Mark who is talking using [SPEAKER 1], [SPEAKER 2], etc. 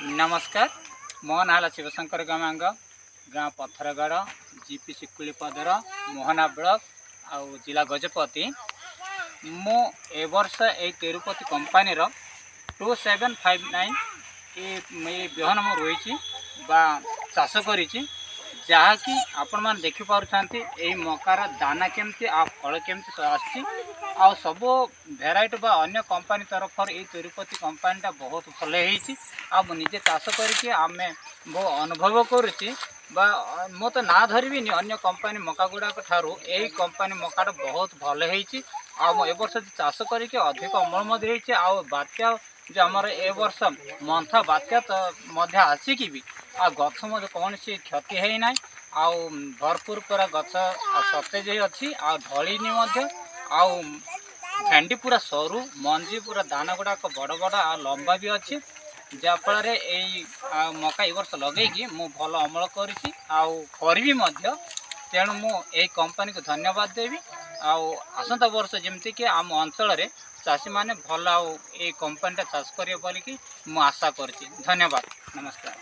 [SPEAKER 1] नमस्कार। मो ना शिवशंकर गमांग गाँ पत्थरगढ़ जीपी शिकुलीपदर मोहना ब्लॉक आउ जिला गजपति। मो ए वर्ष ए तिरुपति कंपानी 2759 ये बिहन मो रही चाष कर जहाँकि आपण मैंने देखिपुंट यही मकार दाना केमती आ फल केमती आ सब भेराइट बा अन्य कंपानी तरफ ये तिरुपति कंपानीटा बहुत भल होजे चाष करके आमे बहुत अनुभव करुच्ची मो तो ना धरबी अन्य कंपानी मका गुड़ाक ठारू यही कंपानी मकाटा बहुत भल हो वर्ष चाष करके अधिक अमल बात्या जो आमर ए वर्ष मंथा बात्या तो आसिकी भी आ गछ कौन सी क्षति है ना आउ भरपूर पूरा गछ सतेज अच्छी आ ढलिनी भेंडी पूरा सरू मंजी पूरा दाना गुड़ाक बड़ बड़ आ लंबा भी अच्छी जहाँफल यही मका ए वर्ष लगे मु भल अमल करी तेणु मु कंपानी को धन्यवाद देवी आसंता वर्ष जमती कि आम अंचल चाषी मैंने भल कंपानीटा चाष करें बोलिकी मु आशा करछि। धन्यवाद। नमस्कार।